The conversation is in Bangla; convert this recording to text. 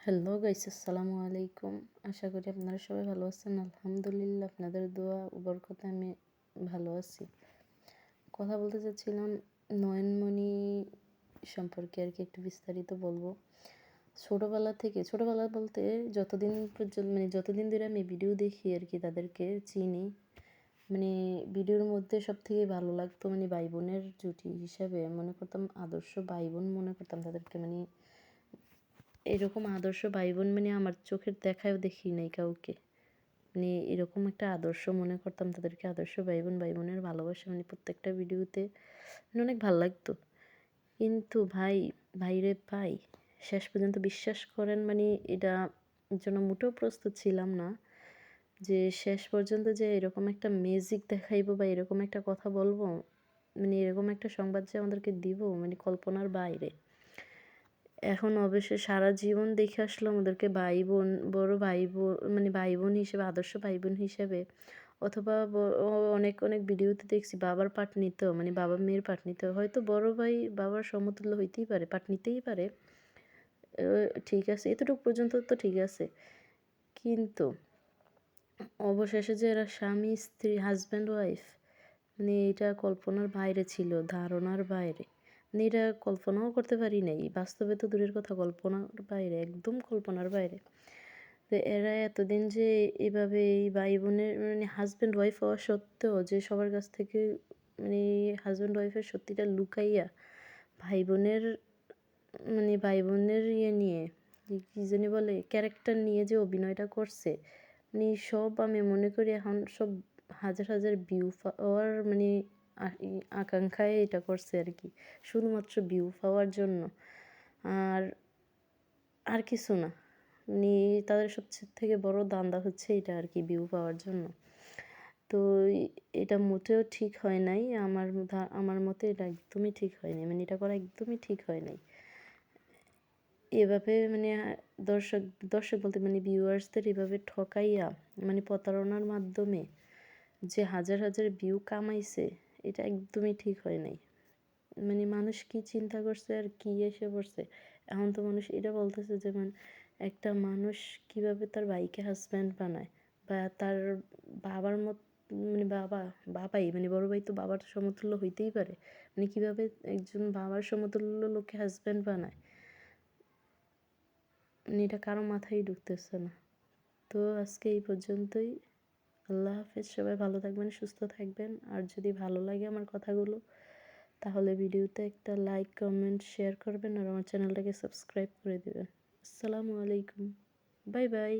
হ্যালো গাইস, আসসালামু আলাইকুম। আশা করি আপনারা সবাই ভালো আছেন। আলহামদুলিল্লাহ, আপনাদের দোয়া ও বরকতে আমি ভালো আছি। কথা বলতে চাচ্ছিলাম নয়নমণি সম্পর্কে আর কি, একটু বিস্তারিত বলবো। ছোটোবেলা বলতে যতদিন পর্যন্ত যতদিন ধরে আমি ভিডিও দেখি আর কি, তাদেরকে চিনি। ভিডিওর মধ্যে সবথেকে ভালো লাগতো ভাই বোনের জুটি হিসাবে মনে করতাম, আদর্শ ভাই বোন মনে করতাম তাদেরকে। এরকম আদর্শ ভাই বোন আমার চোখের দেখায়ও দেখি নাই কাউকে। এরকম একটা আদর্শ মনে করতাম তাদেরকে, আদর্শ ভাই বোনের ভালোবাসা প্রত্যেকটা ভিডিওতে অনেক ভালো লাগতো। কিন্তু ভাই শেষ পর্যন্ত বিশ্বাস করেন, এটা জন্য মোটেও প্রস্তুত ছিলাম না যে শেষ পর্যন্ত যে এরকম একটা ম্যাজিক দেখাইবো বা এরকম একটা কথা বলবো, এরকম একটা সংবাদ যে আমাদেরকে দিব, কল্পনার বাইরে। এখন অবশ্যই সারা জীবন দেখে আসলাম ওদেরকে ভাই বোন, বড় ভাই বোন, ভাই বোন হিসেবে, আদর্শ ভাই বোন হিসেবে। অথবা অনেক অনেক ভিডিওতে দেখছি বাবার পাট নিতেও, বাবা মেয়ের পাট নিতেও। হয়তো বড় ভাই বাবার সমতুল্য হইতেই পারে, পাট নিতেই পারে, ঠিক আছে, এতটুকু পর্যন্ত তো ঠিক আছে। কিন্তু অবশেষে যে এরা স্বামী স্ত্রী, হাজব্যান্ড ওয়াইফ, এটা কল্পনার বাইরে ছিল, ধারণার বাইরে। এটা কল্পনাও করতে পারি নাই, বাস্তবে তো দূরের কথা, কল্পনার বাইরে, একদম কল্পনার বাইরে। তো এরা এতদিন যে এভাবে এই ভাই বোনের হাজব্যান্ড ওয়াইফ হওয়া সত্ত্বেও যে সবার কাছ থেকে হাজব্যান্ড ওয়াইফের সত্যিটা লুকাইয়া ভাই বোনের ভাই বোনের নিয়ে কি জানি বলে, ক্যারেক্টার নিয়ে যে অভিনয়টা করছে, সব আমি মনে করি এখন সব হাজার হাজার ভিউ পাওয়ার আকাঙ্ক্ষায় এটা করছে আর কি, শুধুমাত্র ভিউ পাওয়ার জন্য। আর আর কিছু না, তাদের সবচেয়ে থেকে বড় দান্দা হচ্ছে এটা আর কি, ভিউ পাওয়ার জন্য। তো এটা মোটেও ঠিক হয় নাই, আমার মতে এটা একদমই ঠিক হয় নাই, এটা করা একদমই ঠিক হয় নাই। এভাবে দর্শক দর্শক বলতে ভিউয়ার্সদের এভাবে ঠকাইয়া প্রতারণার মাধ্যমে যে হাজার হাজার ভিউ কামাইছে, এটা একদমই ঠিক হয় নাই। মানুষ কি চিন্তা করছে আর কি এসে পড়ছে। এখন তো মানুষ এটা বলতেছে যে একটা মানুষ কিভাবে তার ভাইকে হাজব্যান্ড বানায়, বা তার বাবার মত বাবাই বড় ভাই তো বাবার সমতুল্য হইতেই পারে, কিভাবে একজন বাবার সমতুল্য লোককে হাজব্যান্ড বানায়, এটা কারো মাথায় ঢুকতেছে না। তো আজকে এই পর্যন্তই। আল্লাহ হাফেজ, সবাই ভালো থাকবেন, সুস্থ থাকবেন। আর যদি ভালো লাগে আমার কথাগুলো, তাহলে ভিডিওতে একটা লাইক, কমেন্ট, শেয়ার করবেন, আর আমার চ্যানেলটাকে সাবস্ক্রাইব করে দেবেন। আসসালামু আলাইকুম, বাই বাই।